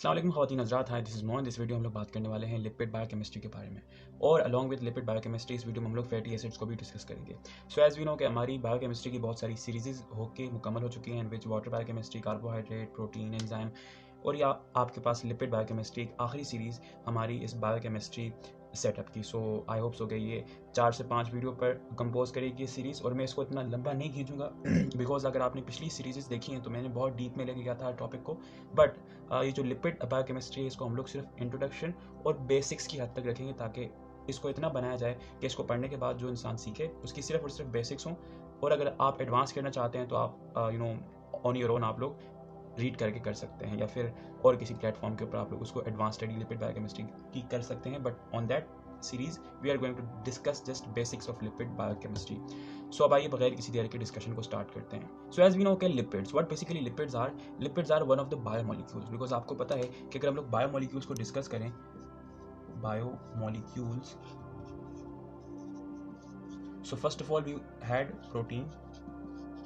अस्सलाम वालेकुम ख़वातीन हज़रात, हाय दिस इज़ मोहन। इस वीडियो हम लोग बात करने वाले हैं लिपिड बायोकेमिस्ट्री के बारे में और अलॉन्ग विद लिपिड बायोकेमिस्ट्री इस वीडियो में हम लोग फैटी एसिड्स को भी डिस्कस करेंगे। सो एज़ वी नो कि हमारी बायोकेमिस्ट्री की बहुत सारी सीरीज़ होके मुकम्मल हो चुकी हैं, which water biochemistry, carbohydrate, protein, enzyme और या आपके पास लिपिड बायोकेमिस्ट्री एक आखिरी सीरीज़ हमारी इस बायोकेमिस्ट्री सेटअप की। सो आई होप सो कि ये 4 से 5 वीडियो पर कंपोज करेगी ये सीरीज़ और मैं इसको इतना लंबा नहीं खींचूंगा बिकॉज अगर आपने पिछली सीरीज़ देखी हैं तो मैंने बहुत डीप में लेके गया था टॉपिक को। बट ये जो लिपिड बायोकेमिस्ट्री है इसको हम लोग सिर्फ इंट्रोडक्शन और बेसिक्स की हद तक रखेंगे ताकि इसको इतना बनाया जाए कि इसको पढ़ने के बाद जो इंसान सीखे उसकी सिर्फ और सिर्फ बेसिक्स हों। और अगर आप एडवांस करना चाहते हैं तो आप ऑन योर ओन आप लोग रीड करके कर सकते हैं या फिर और किसी प्लेटफॉर्म के ऊपर आप लोग उसको एडवांस स्टडी लिपिड बायोकेमिस्ट्री की कर सकते हैं। But on that series we are going to discuss just basics of lipid biochemistry. So अब आइए बगैर किसी देर के डिस्कशन को स्टार्ट करते हैं। सो एज वी नो के lipids, what basically lipids are one of the biomolecules. Because आपको पता है कि अगर हम लोग बायोमोलिक्यूल्स को डिस्कस करें, biomolecules, so first of all we had protein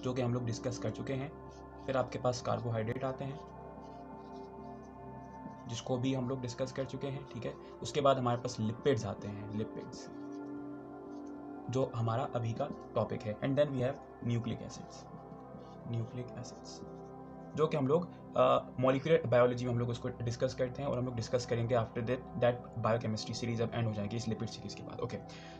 जो कि हम लोग डिस्कस कर चुके हैं। फिर आपके पास कार्बोहाइड्रेट आते हैं जिसको भी हम लोग डिस्कस कर चुके हैं, ठीक है। उसके बाद हमारे पास लिपिड्स आते हैं, लिपिड्स जो हमारा अभी का टॉपिक है। And then we have nucleic acids जो कि हम लोग मॉलिक्यूलर बायोलॉजी में हम लोग उसको डिस्कस करते हैं और हम लोग डिस्कस करेंगे आफ्टर दैट बायोकेमिस्ट्री सीरीज अब एंड हो जाएगी इस लिपिड सीरीज के बाद। ओके,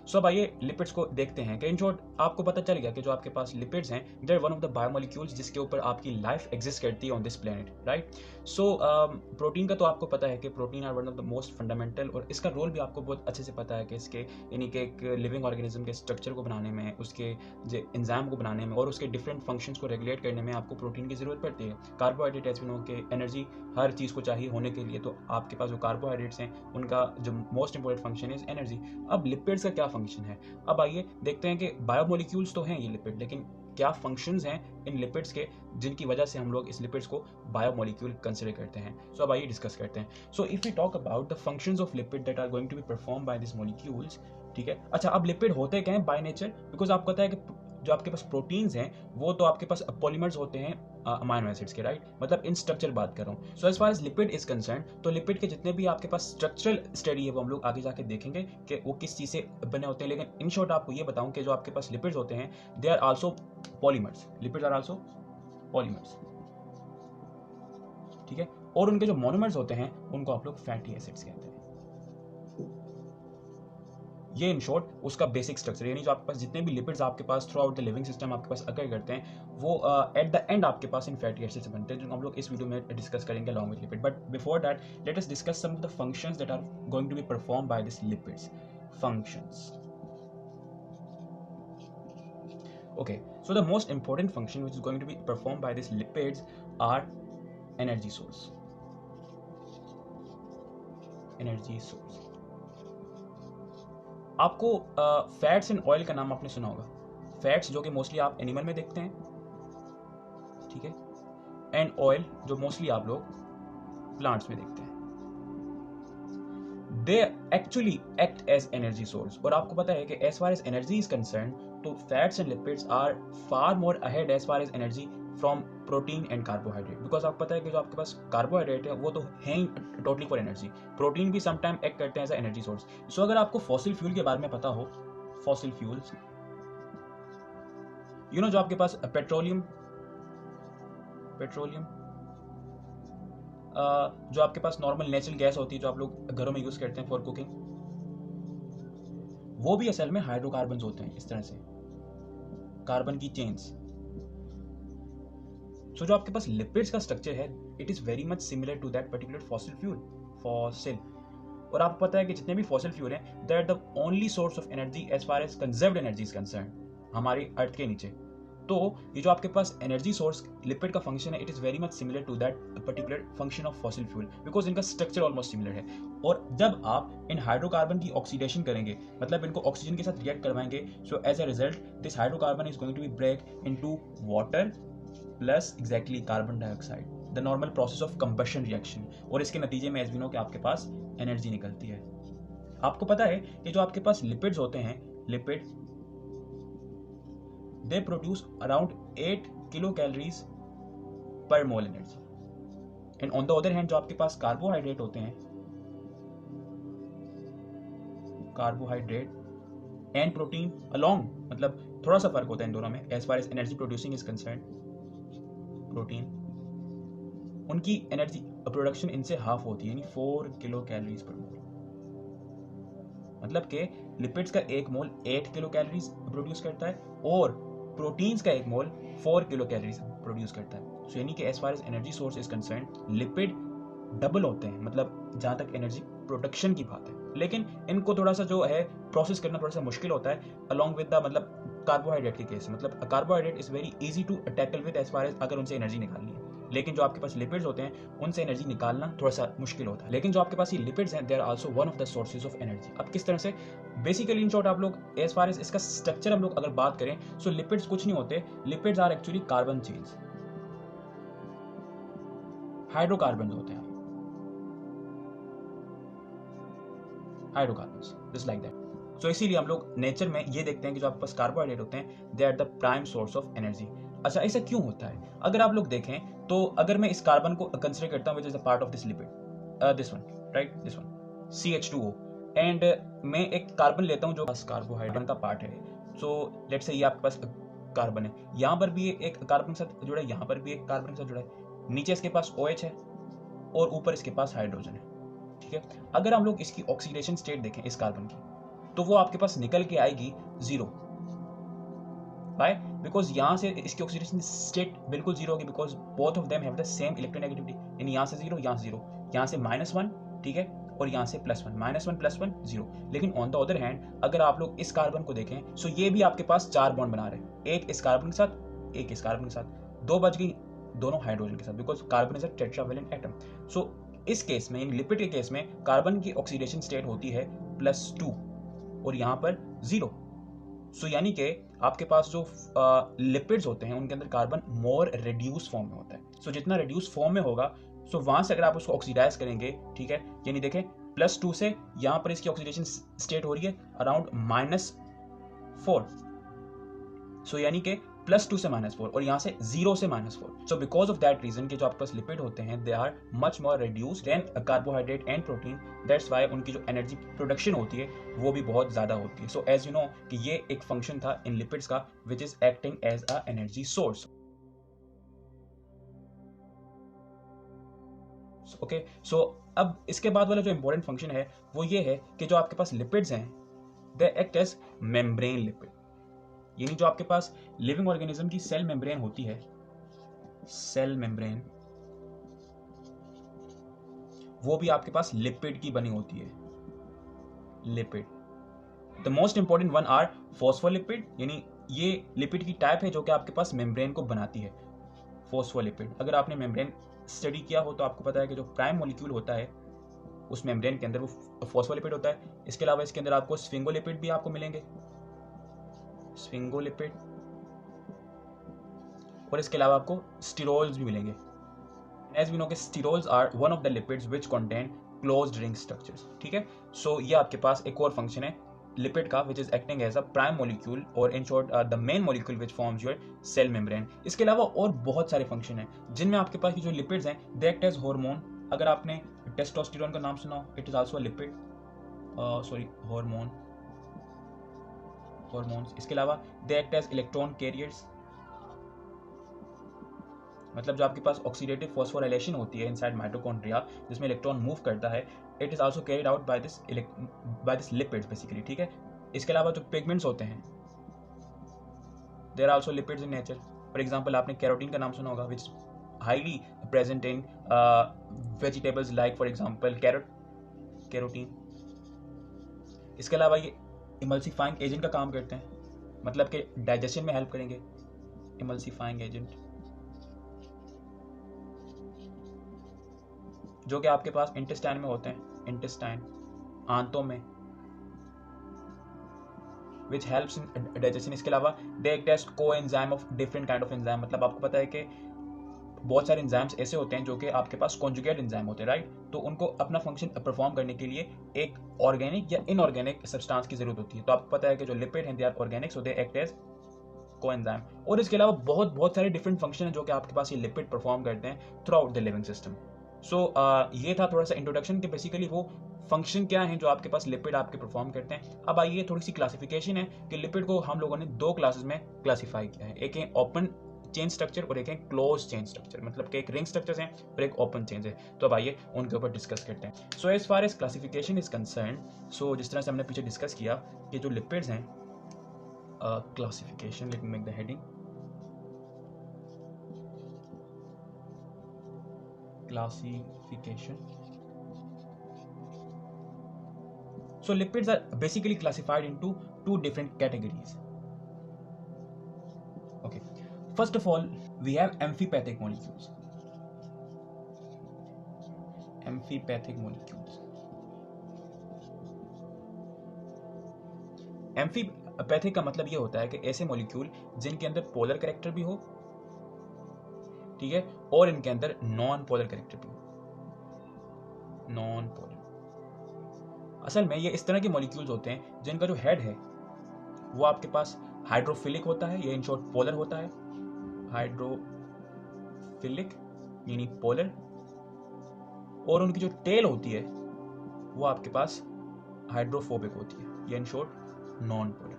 सो अब आइए लिपिड्स को देखते हैं कि इन शॉर्ट आपको पता चल गया कि जो आपके पास लिपिड्स हैं they are one of the biomolecules जिसके ऊपर आपकी लाइफ एग्जिस्ट करती है on this planet, right. So protein का तो आपको पता है कि protein are one of the most fundamental और इसका रोल भी आपको बहुत अच्छे से पता है कि इसके यानी कि एक लिविंग ऑर्गेनिज्म के स्ट्रक्चर को बनाने में, उसके जो एंजाइम को बनाने में और उसके डिफरेंट फंक्शंस को रेगुलेट करने में आपको प्रोटीन की जरूरत पड़ती है। कार्बोहाइड्रेट एज वी नो के एनर्जी हर चीज़ को चाहिए होने के लिए, तो आपके पास जो कार्बोहाइड्रेट्स हैं उनका जो most important function is energy. अब लिपिड्स का क्या फंक्शन है, अब आइए देखते हैं कि बायोमोलिक्यूल्स तो हैं ये लिपिड, लेकिन क्या फंक्शंस हैं इन लिपिड्स के जिनकी वजह से हम लोग इस लिपिड्स को बायोमोलिक्यूल कंसिडर करते हैं। सो अब आइए डिस्कस करते हैं। So if we talk about the functions of lipid that are going to be perform by this molecules, ठीक है। अच्छा, अब लिपिड होते क्या हैं बाय नेचर, बिकॉज आपको पता है कि जो आपके पास प्रोटीन्स हैं वो तो आपके पास पॉलीमर्स होते हैं अमाइनो एसिड्स के, राइट। मतलब इन स्ट्रक्चर बात कर रहा हूँ। So as far as lipid is concern, तो लिपिड के जितने भी आपके पास स्ट्रक्चरल स्टडी है वो हम लोग आगे जाके देखेंगे कि वो किस चीज़ से बने होते हैं। लेकिन इन शॉर्ट आपको ये बताऊं कि जो आपके पास लिपिड्स होते हैं they are also polymers, lipids are also polymers, ठीक है। और उनके जो मोनोमर्स होते हैं उनको आप लोग फैटी एसिड्स कहते हैं। ये इन शॉर्ट उसका बेसिक स्ट्रक्चर, यानी जो आपके पास जितने भी लिपिड्स आपके pass through out the living system आपके पास अकर करते हैं वो एट द एंड आपके पास इन फैटी एसिड्स से बनते हैं, जो हम लोग इस वीडियो में डिस्कस करेंगे along with lipid. But before that let us discuss some of the functions that are going to be perform by this lipids. Functions, okay, so the most important function which is going to be performed by these lipids are energy source, आपको fats and oil का नाम आपने सुना होगा। Fats जो कि mostly आप animal में देखते हैं, ठीक है, एंड ऑयल जो मोस्टली आप लोग प्लांट्स में देखते हैं। They actually act as energy source. और आपको पता है कि as far as energy is concern तो fats and lipids are far more ahead as far as energy from protein and carbohydrate. Because आपको पता है कि जो आपके पास कार्बोहाइड्रेट है वो तो है ही टोटली फॉर एनर्जी, प्रोटीन भी समटाइम एक्ट करते हैं एज एनर्जी सोर्स। सो अगर आपको फॉसिल फ्यूल के बारे में पता हो, फॉसिल फ्यूल्स यू नो जो आपके पास पेट्रोलियम जो आपके पास नॉर्मल नेचुरल गैस होती है जो आप लोग घरों में यूज करते हैं फॉर कुकिंग, वो भी असल में हाइड्रोकार्बन्स होते हैं, इस तरह से कार्बन की चेन्स। सो जो आपके पास लिपिड्स का स्ट्रक्चर है it is very much similar to that particular fossil fuel, fossil. और आपको पता है कि जितने भी फॉसिल फ्यूल हैं they are the only source of energy as far as conserved energy is concern हमारी अर्थ के नीचे। तो ये जो आपके पास एनर्जी सोर्स लिपिड का फंक्शन है it is very much similar to that particular function of fossil fuel because इनका स्ट्रक्चर ऑलमोस्ट सिमिलर है। और जब आप इन हाइड्रोकार्बन की ऑक्सीडेशन करेंगे, मतलब इनको ऑक्सीजन के साथ रिएक्ट करवाएंगे, so as a result this hydrocarbon is going to be break into water plus exactly carbon dioxide, the normal process of combustion reaction. और इसके नतीजे में एज वी नो कि आपके पास एनर्जी निकलती है। आपको पता है कि जो आपके पास लिपिड्स होते हैं, lipid they produce around 8 kilocalories per mole energy, and on the other hand जो आपके पास कार्बोहाइड्रेट होते हैं, कार्बोहाइड्रेट एंड प्रोटीन अलोंग, मतलब थोड़ा सा फर्क होता है इन दोनों में as far as energy producing is concern. Protein, उनकी एनर्जी प्रोडक्शन इनसे हाफ होती है, यानी 4 किलो कैलोरीज पर मोल। मतलब कि लिपिड्स का एक मोल 8 किलो कैलोरीज प्रोड्यूस करता है और प्रोटीन्स का एक मोल 4 किलो कैलोरीज प्रोड्यूस करता है। सो यानी कि as far as energy source is concern lipid double होते हैं, मतलब जहां तक एनर्जी प्रोडक्शन की बात है, लेकिन इनको थोड़ा सा जो है प्रोसेस करना थोड़ा सा मुश्किल होता है अलॉन्ग विद द, मतलब कार्बोहाइड्रेट के केस, मतलब carbohydrate is very easy to tackle with as far as अगर उनसे एनर्जी निकालनी है, लेकिन जो आपके पास लिपिड्स होते हैं उनसे एनर्जी निकालना थोड़ा सा मुश्किल होता है। लेकिन जो आपके पास ये लिपिड्स हैं, they are also one of the sources of energy. अब किस तरह से, बेसिकली इन शॉर्ट आप लोग एज फार एज इसका स्ट्रक्चर हम लोग अगर बात करें, सो लिपिड्स कुछ नहीं होते, lipids are actually carbon chains, hydrocarbon होते हैं, hydrocarbons just like that. So इसीलिए हम लोग नेचर में ये देखते हैं कि जो आपके पास कार्बोहाइड्रेट होते हैं, they are the prime source of energy. अच्छा, ऐसा क्यों होता है? अगर आप लोग देखें तो अगर मैं इस कार्बन को कंसीडर करता हूं which is a part of this lipid, this one, right, this one CH2O, and मैं एक कार्बन लेता हूं जो कार्बोहाइड्रेट का पार्ट है। सो लेट्स से ये आपके पास कार्बन है, यहां पर भी एक कार्बन के साथ जुड़ा है, यहां पर भी एक कार्बन के साथ जुड़ा है, नीचे इसके पास OH है और ऊपर इसके पास हाइड्रोजन है, ठीक है। अगर हम लोग इसकी ऑक्सीडेशन स्टेट देखें इस कार्बन की, तो वो आपके पास निकल के आएगी 0। बाय, बिकॉज यहां से इसकी ऑक्सीडेशन स्टेट बिल्कुल 0 होगी, because both of them have the same electronegativity, यानी यहां से 0, यहां से 0, यहां से -1, ठीक है, और यहां से +1, -1 +1 0। लेकिन ऑन द अदर हैंड अगर आप लोग इस कार्बन को देखें, सो ये भी आपके पास 4 बॉन्ड बना रहे हैं, एक इस कार्बन के साथ, एक इस कार्बन के साथ, 2 बच गई दोनों हाइड्रोजन के साथ, because carbon is a tetravalent atom. So इस केस में, लिपिड के केस में, कार्बन की ऑक्सीडेशन स्टेट होती है +2 और यहां पर 0। सो यानी कि आपके पास जो लिपिड्स होते हैं उनके अंदर कार्बन मोर रिड्यूस फॉर्म में होता है। सो जितना रिड्यूस फॉर्म में होगा, सो वहां से अगर आप उसको ऑक्सीडाइज करेंगे, ठीक है, यानी देखें +2 से यहां पर इसकी ऑक्सीडेशन स्टेट हो रही है अराउंड -4। सो यानी कि +2 से -4 और यहां से 0 से -4। So because of that reason के जो आपके पास लिपिड होते हैं, they are much more reduced than carbohydrate and protein. That's why उनकी जो एनर्जी प्रोडक्शन होती है वो भी बहुत ज्यादा होती है। सो एज यू नो कि ये एक फंक्शन था इन लिपिड्स का which is acting as a energy source. Okay, so अब इसके बाद वाला जो इंपॉर्टेंट फंक्शन है वो ये है कि जो आपके पास लिपिड्स हैं, they act as membrane lipid, यानी जो आपके पास लिविंग ऑर्गेनिज्म की सेल मेम्ब्रेन होती है, सेल मेम्ब्रेन, वो भी आपके पास लिपिड की बनी होती है, lipid. The most important one are phospholipid, यानी ये लिपिड की टाइप है जो कि आपके पास मेम्ब्रेन को बनाती है, फॉस्फोलिपिड। अगर आपने मेम्ब्रेन स्टडी किया हो तो आपको पता है कि जो प्राइम मॉलिक्यूल होता है उस मेम्ब्रेन के अंदर वो फॉस्फोलिपिड होता है। इसके अलावा इसके अंदर आपको स्फिंगोलिपिड भी आपको मिलेंगे, स्फिंगोलिपिड, और इसके अलावा आपको स्टीरोल्स भी मिलेंगे। एज वी नो के sterols are one of the lipids which contain closed ring structures, ठीक है। सो ये आपके पास एक और फंक्शन है लिपिड का which is acting as a prime molecule और in short the main molecule which forms your cell membrane. इसके अलावा और बहुत सारे फंक्शन हैं जिनमें आपके पास जो लिपिड्स हैं दे एक्ट एज हार्मोन। अगर आपने टेस्टोस्टेरोन का नाम सुना हो, it is also a lipid, sorry hormone, hormones. इसके अलावा they act as electron carriers, मतलब जो आपके पास ऑक्सीडेटिव फॉस्फोराइलेशन होती है इनसाइड माइटोकॉन्ड्रिया जिसमें इलेक्ट्रॉन मूव करता है, it is also carried out by this lipids basically, ठीक है। इसके अलावा जो पिगमेंट्स होते हैं there are also lipids in nature. For example आपने कैरोटीन का नाम सुना होगा which highly present in vegetables like for example carrot, carotene. इसके अलावा ये इमल्सिफाइंग एजेंट का काम करते हैं, मतलब कि डाइजेशन में हेल्प करेंगे, इमल्सिफाइंग एजेंट, जो कि आपके पास इंटेस्टाइन में होते हैं, इंटेस्टाइन, आंतों में, विच हेल्प्स इन डाइजेशन। इसके अलावा they act as coenzyme of different kind of enzyme, मतलब आपको पता है कि बहुत सारे एंजाइम्स ऐसे होते हैं जो कि आपके पास कॉन्जुगेट एंजाइम होते हैं, राइट। तो उनको अपना फंक्शन परफॉर्म करने के लिए एक ऑर्गेनिक या इनऑर्गेनिक सब्सटेंस की जरूरत होती है। तो आपको पता है कि जो लिपिड हैं they are organic, so they act as coenzyme. और इसके अलावा बहुत सारे डिफरेंट फंक्शन हैं जो कि आपके पास ये लिपिड परफॉर्म करते हैं throughout the living system. So ये था थोड़ा सा इंट्रोडक्शन कि बेसिकली वो फंक्शन क्या है जो आपके पास लिपिड आपके परफॉर्म करते हैं। अब आइए थोड़ी सी क्लासिफिकेशन है कि लिपिड को हम लोगों ने दो क्लासेस में क्लासीफाई किया है, एक है ओपन चेन स्ट्रक्चर और एक है क्लोज चेन स्ट्रक्चर, मतलब कि एक रिंग स्ट्रक्चर है और एक ओपन चेन है। तो अब आइए उनके ऊपर डिस्कस करते हैं। So as far as classification is concern, so जिस तरह से हमने पीछे डिस्कस किया कि जो लिपिड्स हैं, classification, let me make the heading, classification. So lipids are basically classified into two different categories. Okay, first of all we have amphipathic molecules. Amphipathic molecules. Amphipathic का मतलब ये होता है कि ऐसे मॉलिक्यूल जिनके अंदर पोलर कैरेक्टर भी हो, ठीक है, और इनके अंदर नॉन पोलर कैरेक्टर भी हो। नॉन पोलर, असल में ये इस तरह के मॉलिक्यूल्स होते हैं जिनका जो हेड है वो आपके पास हाइड्रोफिलिक होता है, ये इन शॉर्ट पोलर होता है, हाइड्रोफिलिक यानी पोलर, और उनकी जो टेल होती है वो आपके पास हाइड्रोफोबिक होती है, ये in short non polar,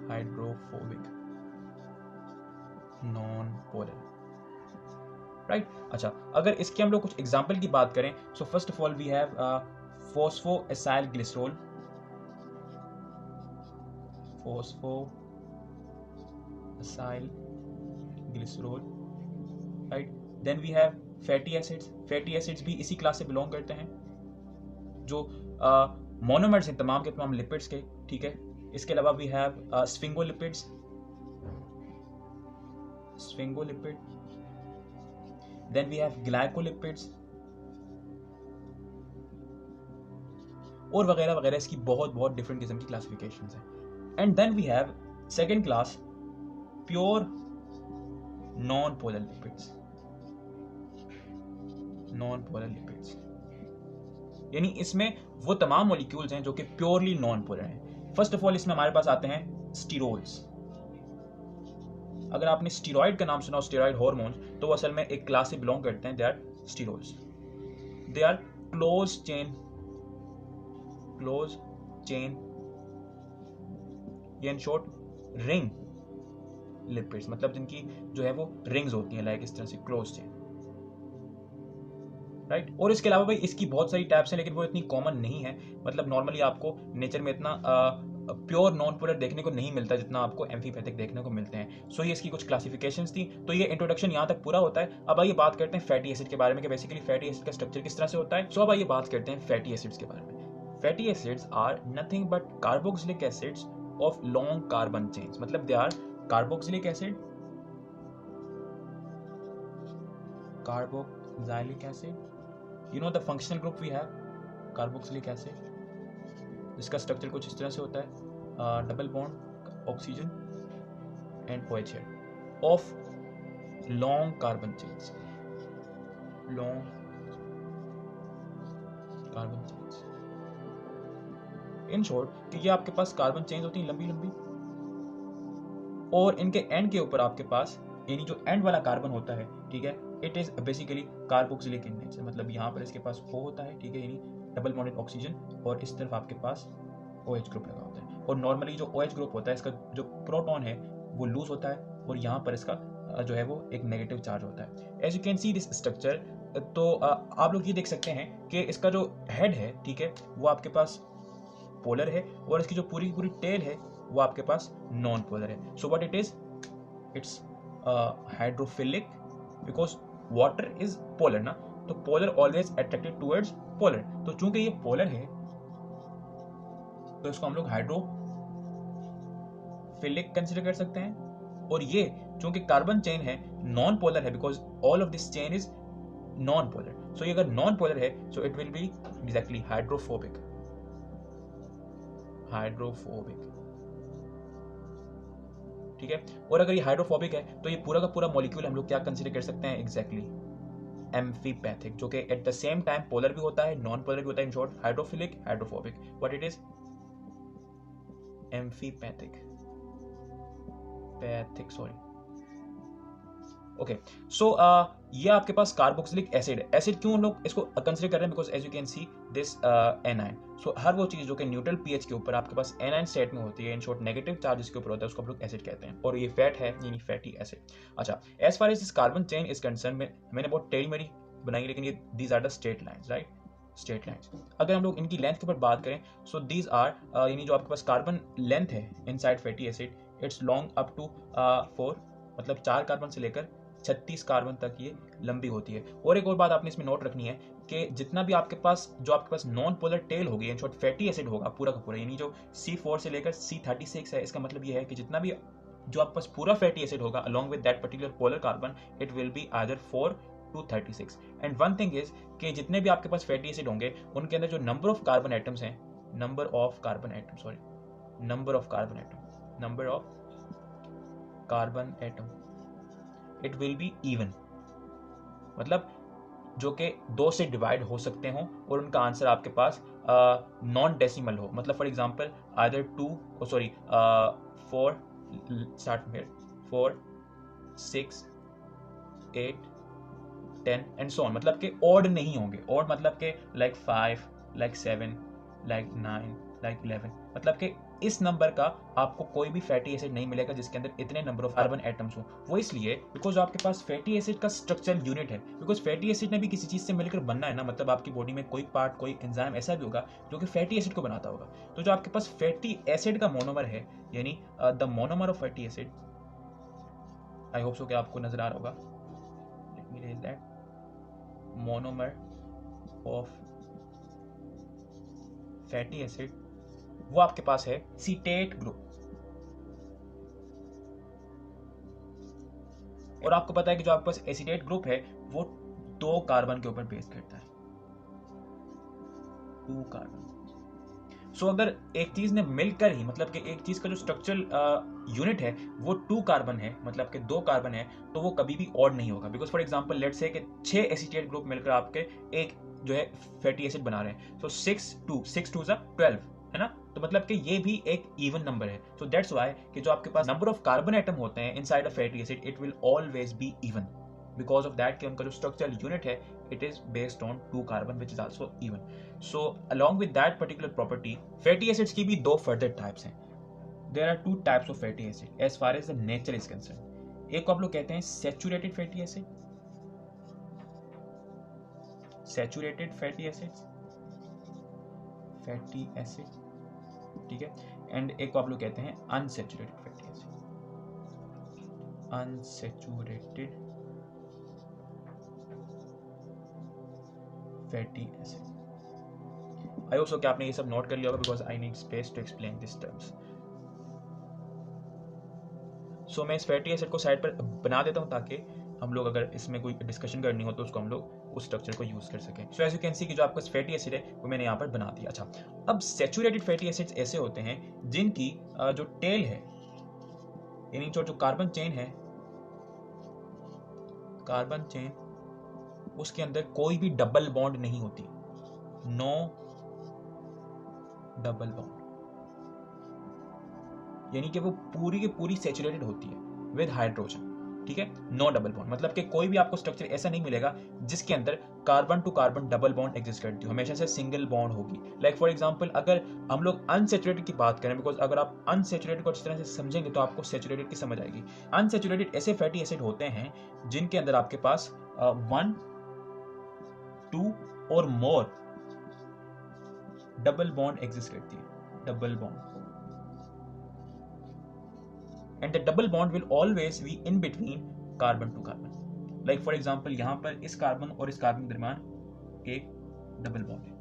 hydrophobic, non polar, right. अच्छा, अगर इसके हम लोग कुछ एग्जांपल की बात करें, so first of all we have phosphoacyl glycerol, phosphoacyl glycerol, right. Then we have fatty acids, fatty acids भी इसी क्लास से बिलोंग करते हैं, जो मोनोमर्स हैं तमाम के तमाम लिपिड्स के, ठीक है। इसके अलावा we have sphingolipids, sphingolipid, then we have glycolipids, और वगैरह वगैरह, इसकी बहुत बहुत डिफरेंट किस्म की क्लासिफिकेशंस हैं। And then we have second class pure non polar lipids, non polar lipids, यानी इसमें वो तमाम मॉलिक्यूल्स हैं जो कि प्योरली नॉन पोलर हैं। फर्स्ट ऑफ ऑल इसमें हमारे पास आते हैं स्टीरोल्स। अगर आपने स्टीरॉयड का नाम सुना हो, स्टीरॉयड हार्मोन्स, तो वो असल में एक क्लास से बिलोंग करते हैं, they are sterols. They are close chain, close chain, ये इन शॉर्ट रिंग लिपिड्स, मतलब जिनकी जो है वो रिंग्स होती हैं, लाइक इस तरह से क्लोज चेन, राइट। और इसके अलावा भाई इसकी बहुत सारी टाइप्स हैं, लेकिन वो इतनी कॉमन नहीं है, मतलब नॉर्मली आपको नेचर में इतना प्योर नॉन पोलर देखने को नहीं मिलता जितना आपको एम्फीपैथिक देखने को मिलते हैं। सो ये इसकी कुछ क्लासिफिकेशंस थी, तो ये इंट्रोडक्शन यहाँ तक पूरा होता है। अब आइए बात करते हैं फैटी एसिड के बारे में कि बेसिकली फैटी एसिड का स्ट्रक्चर किस तरह से होता है। सो अब आइए बात करते हैं फैटी एसिड्स के बारे में। Fatty acids are nothing but carboxylic acids of long carbon chains, मतलब they are carboxylic acid, carboxylic acid, you know the functional group we have carboxylic acid, जिसका स्ट्रक्चर कुछ इस तरह से होता है, double bond oxygen and OH of long carbon chains, long carbon chains. In short कि ये आपके पास कार्बन चेन्स होती हैं लंबी लंबी, और इनके एंड के ऊपर आपके पास, यानी जो एंड वाला कार्बन होता है, ठीक है, it is basically carboxylic in nature, मतलब यहाँ पर इसके पास O होता है, ठीक है, यानी डबल बॉन्डेड ऑक्सीजन, और इस तरफ आपके पास OH ग्रुप लगा होता है। और नॉर्मली जो OH ग्रुप होता है, इसका जो प्रोटॉन है वो लूज होता है, और यहाँ पर इसका जो है वो एक नेगेटिव चार्ज होता है। As you can see this structure, तो आप लोग ये देख सकते हैं कि इसका जो हेड है, ठीक है, वो आपके पास पोलर है, और इसकी जो पूरी पूरी टेल है वो आपके पास नॉन पोलर है। So what it is, it's hydrophilic, because water is polar ना, तो polar always attracted towards polar, तो चूंकि ये पोलर है तो इसको हम लोग हाइड्रोफिलिक कंसिडर कर सकते हैं। और ये चूंकि कार्बन चेन है नॉन पोलर है, because all of this chain is non polar, so ये अगर नॉन पोलर है so it will be exactly hydrophobic, hydrophobic, ठीक है। और अगर ये हाइड्रोफोबिक है तो ये पूरा का पूरा मॉलिक्यूल हम लोग क्या कंसीडर कर सकते हैं, एग्जैक्टली एम्फीपैथिक, जो कि at the same time polar भी होता है, नॉन पोलर भी होता है, in short hydrophilic, hydrophobic. What it is, amphipathic, pathic, sorry, okay, so ये आपके पास कार्बोक्सिलिक एसिड है। एसिड क्यों लोग इसको कंसिडर कर रहे हैं? Because as you can see this anion. So हर वो चीज़ जो कि न्यूट्रल पीएच के ऊपर आपके पास एनाइन स्टेट में होती है, इन शॉर्ट नेगेटिव चार्जेस के ऊपर होता है, उसको आप लोग एसिड कहते हैं, और ये फैट है यानी फैटी एसिड। अच्छा, as far as this carbon chain is concern, मैंने बहुत टेढ़ी मेढ़ी बनाई, लेकिन ये these are the straight lines, right, straight lines. अगर हम लोग इनकी लेंथ के ऊपर बात करें, सो दीज आर यानी जो आपके पास कार्बन लेंथ है inside fatty acid, it's long up to 4, मतलब 4 कार्बन से लेकर 36 कार्बन तक ये लंबी होती है। और एक और बात आपने इसमें नोट रखनी है कि जितना भी आपके पास नॉन पोलर टेल होगी, इन शॉर्ट फैटी एसिड होगा पूरा का पूरा, यानी जो C4 से लेकर C36 है, इसका मतलब ये है कि जितना भी जो आपके पास पूरा फैटी एसिड होगा along with that particular polar carbon, it will be either 4 to 36। And one thing is कि जितने भी आपके पास फैटी एसिड होंगे उनके अंदर जो नंबर ऑफ कार्बन एटम्स हैं, number of carbon atom, it will be even, मतलब जो कि 2 से डिवाइड हो सकते हो और उनका आंसर आपके पास नॉन डेसिमल हो। मतलब फॉर एग्जांपल आइदर 4 स्टार्ट में 4 6 8 10 एंड सो ऑन, मतलब कि ऑड नहीं होंगे। ऑड मतलब कि लाइक 5 लाइक 7 लाइक 9 लाइक 11, मतलब कि इस नंबर का आपको कोई भी फैटी एसिड नहीं मिलेगा जिसके अंदर इतने नंबर ऑफ कार्बन एटम्स हो। वो इसलिए बिकॉज आपके पास फैटी एसिड का स्ट्रक्चरल यूनिट है, बिकॉज फैटी एसिड ने भी किसी चीज से मिलकर बनना है ना, मतलब आपकी बॉडी में कोई पार्ट, कोई एंजाइम ऐसा भी होगा जो कि फैटी एसिड को बनाता होगा। तो जो आपके पास फैटी एसिड का मोनोमर है, यानी the monomer of fatty acid, I hope so कि आपको नजर आ रहा होगा, let me read that, monomer of fatty acid, वो आपके पास है सीटेट ग्रुप। और आपको पता है कि जो आपके पास एसीटेट ग्रुप है वो 2 कार्बन के ऊपर बेस करता है, 2 कार्बन। सो अगर एक चीज ने मिलकर ही, मतलब कि एक चीज का जो स्ट्रक्चरल यूनिट है वो 2 कार्बन है, मतलब कि 2 कार्बन है, तो वो कभी भी ऑड नहीं होगा। Because for example let's say कि 6 एसीटेट ग्रुप मिलकर आपके एक जो है फैटी एसिड बना रहे हैं, सो 6 2 12 है ना, तो मतलब कि ये भी एक इवन नंबर है। सो दैट्स व्हाई कि जो आपके पास नंबर ऑफ कार्बन एटम होते हैं inside a fatty acid, it will always be even, because of that कि उनका जो स्ट्रक्चरल यूनिट है it is based on 2 carbon which is also even. So along with that particular property, fatty acids की भी 2 further types हैं। There are 2 types of fatty acid as far as the nature is concerned। एक को आप लोग कहते हैं saturated fatty acid, fatty acid, ठीक है, एंड एक को आप लोग कहते हैं unsaturated fatty acid, unsaturated fatty acid। I hope so कि आपने ये सब नोट कर लिया होगा, because I need space to explain this terms. So मैं इस फैटी एसिड को साइड पर बना देता हूँ ताकि हम लोग अगर इसमें कोई डिस्कशन करनी हो तो उसको हम लोग उस स्ट्रक्चर को यूज कर सकें। So as you can see कि जो आपका फैटी एसिड है वो मैंने यहाँ पर बना दिया। अच्छा, अब सैचुरेटेड फैटी एसिड्स ऐसे होते हैं जिनकी जो टेल है, यानी जो कार्बन चेन है, कार्बन चेन, उसके अंदर कोई भी डबल बॉन्ड नहीं होती, नो डबल बॉन्ड, यानी कि वो पूरी की पूरी सैचुरेटेड होती है विद हाइड्रोजन, ठीक है, नो डबल बॉन्ड, मतलब कि कोई भी आपको स्ट्रक्चर ऐसा नहीं मिलेगा जिसके अंदर carbon to carbon double bond exist करती हो, हमेशा से सिंगल बॉन्ड होगी। लाइक फॉर एग्जांपल अगर हम लोग अनसैचुरेटेड की बात करें, बिकॉज अगर आप अनसैचुरेटेड को अच्छी तरह से समझेंगे तो आपको सैचुरेटेड की समझ आएगी। अनसैचुरेटेड ऐसे फैटी एसिड होते हैं जिनके अंदर आपके पास 1 2 और मोर डबल बॉन्ड एग्जिस्ट करती है, double bond, and the double bond will always be in between carbon to carbon। like for example यहाँ पर इस कार्बन और इस कार्बन के दरमियान एक डबल बॉन्ड है।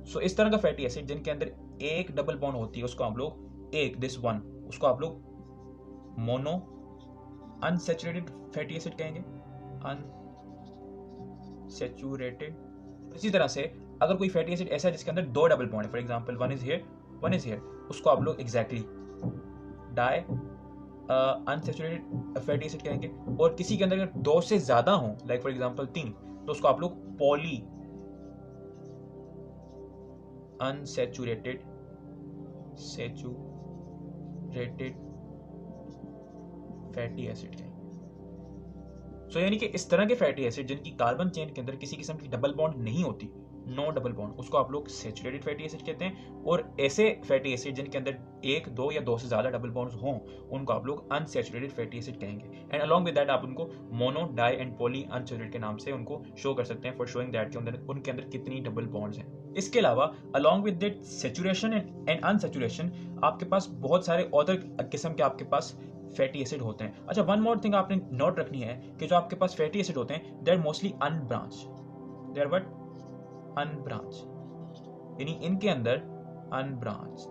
सो इस तरह का फैटी एसिड जिनके अंदर एक डबल बॉन्ड होती है उसको हम लोग दिस वन, उसको आप लोग मोनो अनसैचुरेटेड फैटी एसिड कहेंगे, अनसैचुरेटेड। इसी तरह से अगर कोई फैटी एसिड ऐसा है जिसके अंदर 2 डबल बॉन्ड है, for example one is here, उसको आप लोग exactly di unsaturated fatty acid कहेंगे। और किसी के अंदर अगर 2 से ज्यादा हो, लाइक फॉर एग्जांपल 3, तो उसको आप लोग पॉली अनसैचुरेटेड फैटी एसिड कहेंगे। सो यानी कि इस तरह के फैटी एसिड जिनकी कार्बन चेन के अंदर किसी किस्म की डबल बॉन्ड नहीं होती, नो डबल बॉन्ड, उसको आप लोग सैचुरेटेड फैटी एसिड कहते हैं। और ऐसे फैटी एसिड जिनके अंदर एक, दो या दो से ज्यादा डबल बॉन्ड्स हों उनको आप लोग अनसैचुरेटेड फैटी एसिड कहेंगे। एंड अलॉन्ग विद दैट आप उनको mono, di and poly unsaturated के नाम से उनको शो कर सकते हैं फॉर शोइंग दैट के अंदर उनके अंदर कितनी डबल बॉन्ड्स हैं। इसके अलावा along with that saturation and unsaturation आपके पास बहुत सारे अदर किस्म के आपके पास फैटी एसिड होते हैं। अच्छा, वन मोर थिंग आपने नोट रखनी है कि जो आपके पास फैटी एसिड होते हैं they are mostly unbranch, they are what, unbranch, यानी इनके अंदर अनब्रांच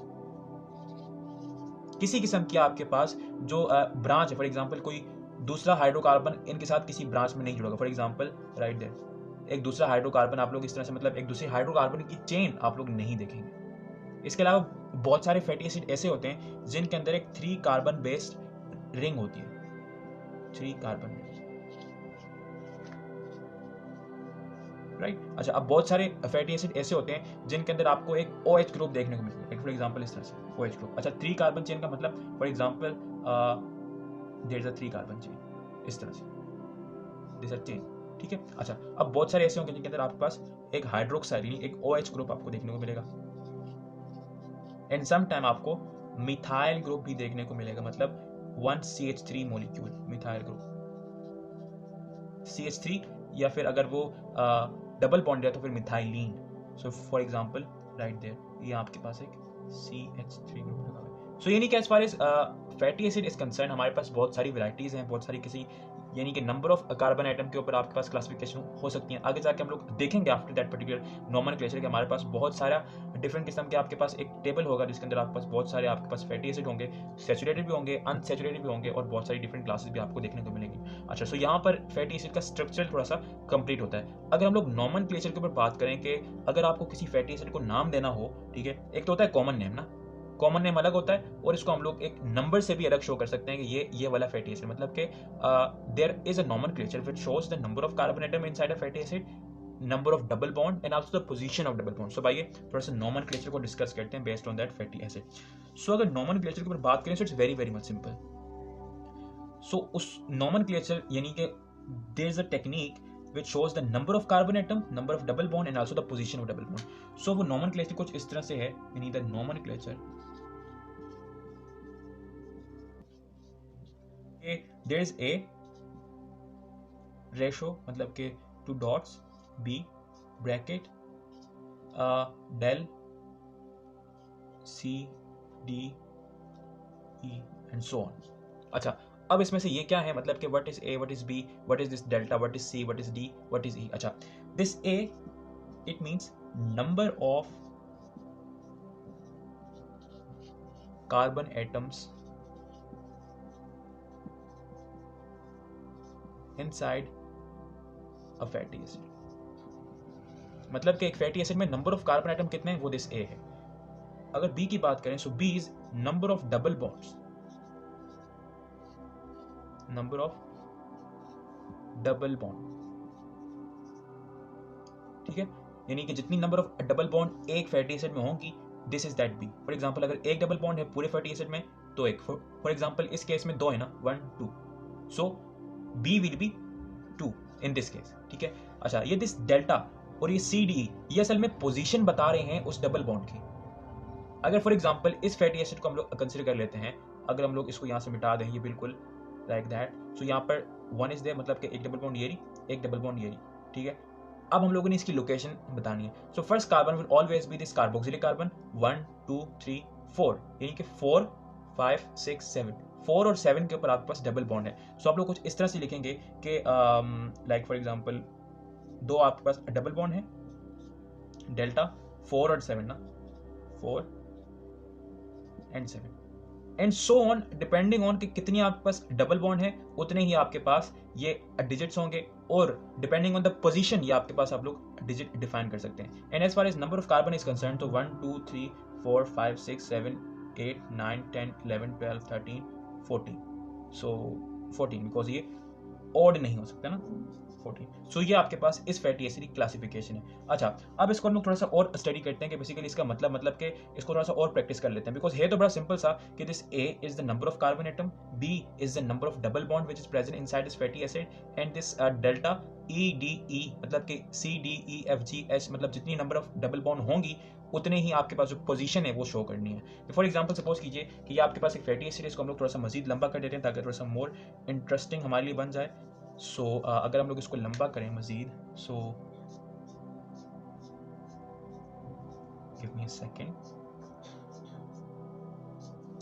किसी किस्म की आपके पास जो ब्रांच है, फॉर एग्जांपल कोई दूसरा हाइड्रोकार्बन इनके साथ किसी ब्रांच में नहीं जुड़ेगा। फॉर एग्जांपल राइट देयर एक दूसरा हाइड्रोकार्बन आप लोग इस तरह से, मतलब एक दूसरे हाइड्रोकार्बन की चेन आप लोग नहीं देखेंगे। इसके अलावा बहुत सारे फैटी एसिड ऐसे होते हैं जिनके अंदर एक 3 कार्बन बेस्ड रिंग होती है, 3 कार्बन राइट। अच्छा, अब बहुत सारे फैटी एसिड ऐसे होते हैं जिनके अंदर आपको एक OH ग्रुप देखने को मिलता है, फॉर एग्जांपल इस तरह से OH ग्रुप। अच्छा, 3 कार्बन चेन का मतलब for example there is a 3 carbon chain, इस तरह से दिस अ चेन, ठीक है। अच्छा, अब बहुत सारे ऐसे होंगे जिनके अंदर आपके पास एक हाइड्रोक्साइड यानी एक OH ग्रुप आपको देखने को मिलेगा। एंड सम टाइम आपको मिथाइल ग्रुप भी देखने को मिलेगा, मतलब 1CH3 molecule, methyl group CH3, या फिर अगर वो डबल बॉन्ड है तो फिर methylene. So for example right there ये आपके पास एक CH3 ग्रुप लगा हुआ है। सो यानी कि as far as fatty acid is concern हमारे पास बहुत सारी वैरायटीज हैं, बहुत सारी किसी यानी कि नंबर ऑफ कार्बन आइटम के ऊपर आपके पास क्लासिफिकेशन हो सकती है। आगे जाके हम लोग देखेंगे आफ्टर दैट पर्टिकुलर नोमेनक्लेचर के हमारे पास बहुत सारा डिफरेंट किस्म के आपके पास एक टेबल होगा जिसके अंदर आपके पास बहुत सारे आपके पास फैटी एसिड होंगे, सैचुरेटेड भी होंगे, अनसैचुरेटेड भी होंगे, और बहुत सारी डिफरेंट क्लासेस भी आपको देखने को मिलेंगी। अच्छा, सो यहाँ पर फैटी एसिड का स्ट्रक्चर थोड़ा सा कंप्लीट होता है। अगर हम लोग नोमेनक्लेचर के ऊपर बात करें कि अगर आपको किसी फैटी एसिड को नाम देना हो, ठीक है, एक तो होता है कॉमन नेम ना, कॉमन नेम अलग होता है और इसको हम लोग एक नंबर से भी अलग शो कर सकते हैं कि ये वाला फैटी एसिड, मतलब कि there is a nomenclature which shows the number of carbon atom inside a fatty acid, number of double bond and also the position of double bond. So आइए थोड़ा सा नोमेनक्लेचर को डिस्कस करते हैं based on that fatty acid. So अगर nomenclature के ऊपर बात करें so it's very very much simple. So उस नोमेनक्लेचर यानी कि there is a technique which shows the number of carbon atom, number of double bond and also the position of double bond. So वो nomenclature कुछ इस तरह से है, यानी the nomenclature there is a ratio, मतलब के 2 dots, B bracket del C D E and so on. अच्छा, अब इसमें से ये क्या है, मतलब कि what is A, what is B, what is this delta, what is C, what is D, what is E। अच्छा, this A it means number of carbon atoms inside a fatty acid, मतलब कि एक fatty acid में number of carbon atom कितने हैं वो this A है। अगर B की बात करें so B is number of double bonds, number of double bond, ठीक है, यानी कि जितनी नंबर ऑफ डबल बॉन्ड एक फैटी एसिड में होंगी this is that B. For example अगर एक डबल बॉन्ड है पूरे फैटी एसिड में तो एक, फॉर एग्जांपल इस केस में 2 है ना, 1 2, so B will be 2 in this case, ठीक है। अच्छा, ये दिस डेल्टा और ये सी डी ये असल में पोजीशन बता रहे हैं उस डबल बॉन्ड की। अगर फॉर एग्जांपल इस फैटी एसिड को हम लोग कंसीडर कर लेते हैं, अगर हम लोग इसको यहाँ से मिटा दें ये बिल्कुल लाइक दैट, सो यहाँ पर 1 इज देयर, मतलब कि एक डबल बॉन्ड ये रही, एक डबल बॉन्ड ये रही, ठीक है। अब हम लोगों ने इसकी लोकेशन बतानी है। So first carbon will always be this carboxylic carbon 1 2 3 4, यानी कि 4 5 6 7, 4 और 7 के ऊपर आपके पास डबल बॉन्ड है। सो आप लोग कुछ इस तरह से लिखेंगे कि लाइक फॉर एग्जांपल 2 आपके पास डबल बॉन्ड है, डेल्टा 4 और 7 ना, 4 and 7 and so on, depending on कि कितनी आपके पास डबल बॉन्ड है उतने ही आपके पास ये डिजिट्स होंगे, और डिपेंडिंग ऑन द पोजीशन ये आपके पास आप लोग डिजिट डिफाइन कर सकते हैं। And as far as number of carbon is concern तो 1 2 3 4 5 6 7 8 9 10 11 12 13 14, सो 14 बिकॉज ये ऑड नहीं हो सकता ना, 14। सो ये आपके पास इस फैटी एसिड की क्लासिफिकेशन है। अच्छा, अब इसको हम लोग थोड़ा सा और स्टडी करते हैं कि बेसिकली इसका मतलब कि इसको थोड़ा सा और प्रैक्टिस कर लेते हैं, बिकॉज है तो बड़ा सिंपल सा कि this A is the number of carbon atom, B is the number of double bond which is present inside this fatty acid, and this delta E D E मतलब कि C D E F G H मतलब जितनी number of double bond होंगी उतने ही आपके पास जो position है वो शो करनी है। फॉर एग्जांपल सपोज कीजिए कि ये आपके पास एक फैटी एसिड है, इसको हम लोग थोड़ा सा मजीद लंबा कर देते हैं ताकि थोड़ा सा मोर इंटरेस्टिंग हमारे लिए बन जाए। सो अगर हम लोग इसको लंबा करें मजीद, so give me a second,